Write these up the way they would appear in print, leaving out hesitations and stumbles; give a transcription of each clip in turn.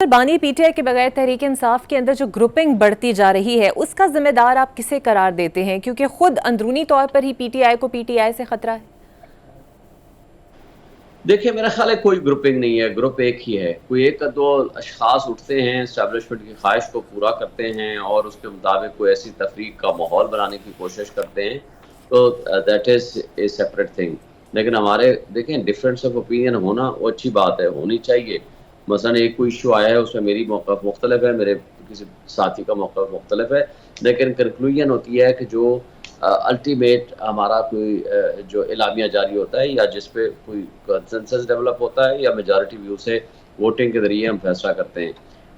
بانی P T I کے بغیر تحریک انصاف کے اندر جو گروپنگ بڑھتی جا رہی ہے اس کا ذمہ دار آپ کسے قرار دیتے ہیں؟ کیونکہ خود اندرونی طور پر ہی پی ٹی آئی کو پی ٹی آئی سے خطرہ ہے۔ دیکھیں، میرا خیال ہے کوئی گروپنگ نہیں ہے، گروپ ایک ہی ہے۔ کوئی ایک دو اشخاص اٹھتے ہیں، اسٹیبلشمنٹ کی خواہش کو پورا کرتے ہیں اور اس کے مطابق کوئی ایسی تفریق کا ماحول بنانے کی کوشش کرتے ہیں، تو that is a separate thing. لیکن ہمارے دیکھیں ڈفرینس آف اوپینین ہونا وہ اچھی بات ہے، ہونی چاہیے۔ مثلا ایک کوئی ایشو آیا ہے، اس میں میری موقف مختلف ہے، میرے کسی ساتھی کا موقف مختلف ہے، لیکن کنکلوژن ہوتی ہے کہ جو الٹیمیٹ ہمارا کوئی جو اعلامیہ جاری ہوتا ہے یا جس پہ کوئی کنسنسس ڈیولپ ہوتا ہے یا میجارٹی ویو سے ووٹنگ کے ذریعے ہم فیصلہ کرتے ہیں۔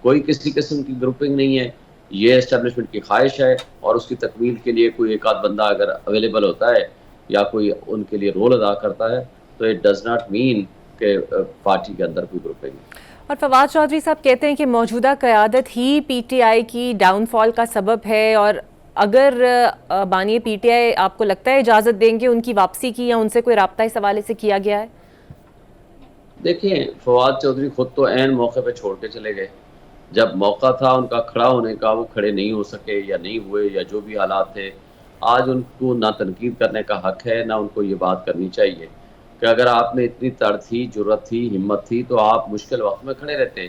کوئی کسی قسم کی گروپنگ نہیں ہے، یہ اسٹیبلشمنٹ کی خواہش ہے اور اس کی تکمیل کے لیے کوئی ایک آدھ بندہ اگر اویلیبل ہوتا ہے یا کوئی ان کے لیے رول ادا کرتا ہے تو اٹ ڈز ناٹ مین کہ پارٹی کے اندر کوئی گروپنگ ہے۔ اور فواد چودھری صاحب کہتے ہیں کہ موجودہ قیادت ہی پی ٹی آئی کی ڈاؤن فال کا سبب ہے، اور اگر بانی پی ٹی آئی آپ کو لگتا ہے اجازت دیں گے ان کی واپسی کی، یا ان سے کوئی رابطہ اس حوالے سے کیا گیا ہے؟ دیکھیں، فواد چودھری خود تو عین موقع پہ چھوڑ کے چلے گئے۔ جب موقع تھا ان کا کھڑا ہونے کا وہ کھڑے نہیں ہو سکے یا نہیں ہوئے یا جو بھی حالات تھے۔ آج ان کو نہ تنقید کرنے کا حق ہے، نہ ان کو یہ بات کرنی چاہیے کہ اگر آپ میں اتنی تڑ تھی، جرت تھی، ہمت تھی تو آپ مشکل وقت میں کھڑے رہتے۔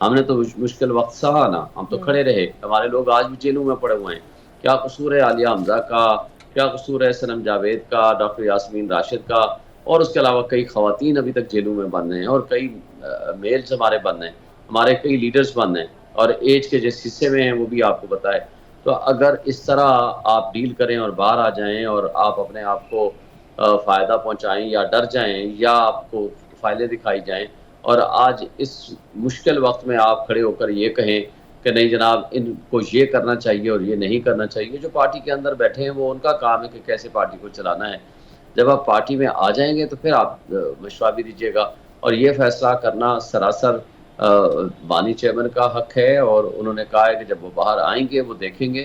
ہم نے تو مشکل وقت سہا نا، ہم تو کھڑے رہے۔ ہمارے لوگ آج بھی جیلوں میں پڑے ہوئے ہیں۔ کیا قصور ہے عالیہ حمزہ کا، کیا قصور ہے صنم جاوید کا، ڈاکٹر یاسمین راشد کا، اور اس کے علاوہ کئی خواتین ابھی تک جیلوں میں بند ہیں، اور کئی میلز ہمارے بند ہیں، ہمارے کئی لیڈرز بند ہیں، اور ایج کے جس حصے میں ہیں وہ بھی آپ کو پتہ ہے۔ تو اگر اس طرح آپ ڈیل کریں اور باہر آ جائیں اور آپ اپنے آپ کو فائدہ پہنچائیں یا ڈر جائیں یا آپ کو فائلیں دکھائی جائیں، اور آج اس مشکل وقت میں آپ کھڑے ہو کر یہ کہیں کہ نہیں جناب ان کو یہ کرنا چاہیے اور یہ نہیں کرنا چاہیے، جو پارٹی کے اندر بیٹھے ہیں وہ ان کا کام ہے کہ کیسے پارٹی کو چلانا ہے۔ جب آپ پارٹی میں آ جائیں گے تو پھر آپ مشورہ بھی دیجیے گا، اور یہ فیصلہ کرنا سراسر بانی چیئرمین کا حق ہے، اور انہوں نے کہا ہے کہ جب وہ باہر آئیں گے وہ دیکھیں گے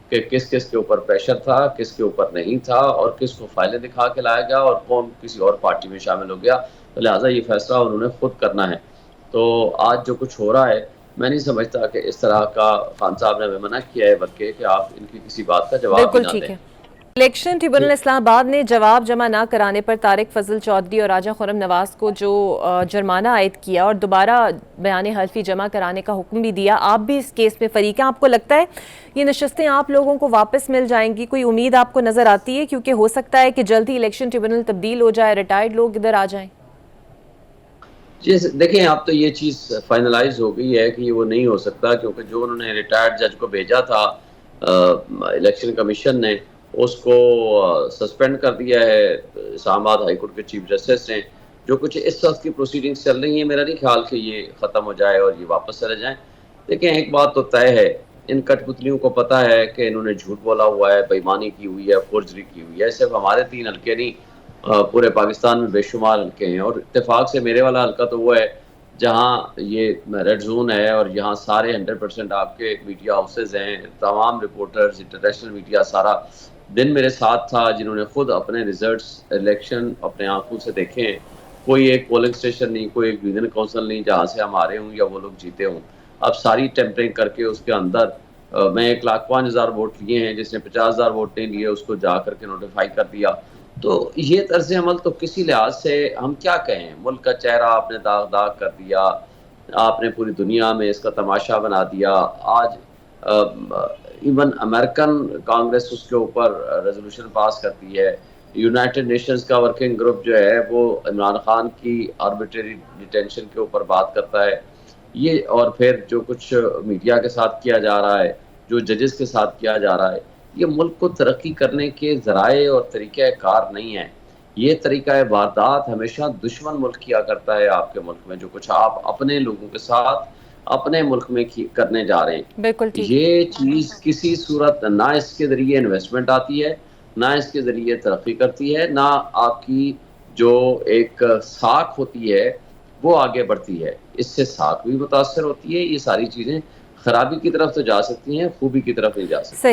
کہ کس کس کے اوپر پریشر تھا، کس کے اوپر نہیں تھا، اور کس کو فائلیں دکھا کے لایا گیا اور کون کسی اور پارٹی میں شامل ہو گیا۔ تو لہٰذا یہ فیصلہ انہوں نے خود کرنا ہے۔ تو آج جو کچھ ہو رہا ہے میں نہیں سمجھتا کہ اس طرح کا خان صاحب نے ہمیں منع کیا ہے، بلکہ کہ آپ ان کی کسی بات کا جواب بھی بالکل نہ ٹھیک دیں۔ ہے۔ الیکشن ٹریبونل اسلام آباد نے جواب جمع نہ کرانے پر طارق فضل چودھری اور راجہ خرم نواز کو جو جرمانہ عائد کیا اور دوبارہ بیان حلفی جمع کرانے کا حکم بھی دیا، آپ بھی اس کیس میں فریق ہیں۔ آپ کو لگتا ہے یہ نشستیں آپ لوگوں کو واپس مل جائیں گی؟ کوئی امید آپ کو نظر آتی ہے؟ کیونکہ ہو سکتا ہے کہ جلد ہی الیکشن ٹریبونل تبدیل ہو جائے، ریٹائرڈ لوگ ادھر آ جائیں۔ جی دیکھیں، اب تو یہ چیز فائنلائز ہو گئی ہے کہ وہ نہیں ہو سکتا، کیونکہ جو انہوں نے ریٹائرڈ جج کو بھیجا تھا الیکشن کمیشن نے، اس کو سسپینڈ کر دیا ہے اسلام آباد ہائی کورٹ کے چیف جسٹس نے۔ جو کچھ اس وقت کی پروسیڈنگز چل رہی ہیں، میرا نہیں خیال کہ یہ ختم ہو جائے اور یہ واپس چلے جائیں۔ دیکھیں، ایک بات تو طے ہے، ان کٹ پتلیوں کو پتہ ہے کہ انہوں نے جھوٹ بولا ہوا ہے، بے ایمانی کی ہوئی ہے، فورجری کی ہوئی ہے۔ صرف ہمارے 3 حلقے نہیں، پورے پاکستان میں بے شمار حلقے ہیں، اور اتفاق سے میرے والا حلقہ تو وہ ہے جہاں یہ ریڈ زون ہے، اور یہاں سارے 100% آپ کے میڈیا ہاؤسز ہیں، تمام رپورٹرز، انٹرنیشنل میڈیا سارا دن میرے ساتھ تھا، جنہوں نے خود اپنے ریزلٹس الیکشن اپنے آنکھوں سے دیکھے ہیں۔ کوئی ایک پولنگ اسٹیشن نہیں، کوئی ایک ڈویژن کونسل نہیں جہاں سے ہم ہارے ہوں یا وہ لوگ جیتے ہوں۔ اب ساری ٹیمپرنگ کر کے اس کے اندر میں 1,05,000 ووٹ لیے ہیں، جس نے 50,000 ووٹ نہیں لیے اس کو جا کر کے نوٹیفائی کر دیا۔ تو یہ طرز عمل تو کسی لحاظ سے ہم کیا کہیں، ملک کا چہرہ آپ نے داغ کر دیا، آپ نے پوری دنیا میں اس کا تماشا بنا دیا۔ آج ایون امریکن کانگریس اس کے اوپر ریزولوشن پاس کرتی ہے، یونائٹڈ نیشنز کا ورکنگ گروپ جو ہے وہ عمران خان کی آربیٹری ڈیٹینشن کے اوپر بات کرتا ہے۔ یہ اور پھر جو کچھ میڈیا کے ساتھ کیا جا رہا ہے، جو ججز کے ساتھ کیا جا رہا ہے، یہ ملک کو ترقی کرنے کے ذرائع اور طریقہ کار نہیں ہیں۔ یہ طریقہ واردات ہمیشہ دشمن ملک کیا کرتا ہے آپ کے ملک میں، جو کچھ آپ اپنے لوگوں کے ساتھ اپنے ملک میں کرنے جا رہے ہیں۔ بالکل ٹھیک ہے۔ یہ چیز کسی صورت نہ اس کے ذریعے انویسٹمنٹ آتی ہے، نہ اس کے ذریعے ترقی کرتی ہے، نہ آپ کی جو ایک ساکھ ہوتی ہے وہ آگے بڑھتی ہے۔ اس سے ساکھ بھی متاثر ہوتی ہے۔ یہ ساری چیزیں خرابی کی طرف تو جا سکتی ہیں، خوبی کی طرف نہیں جا سکتی۔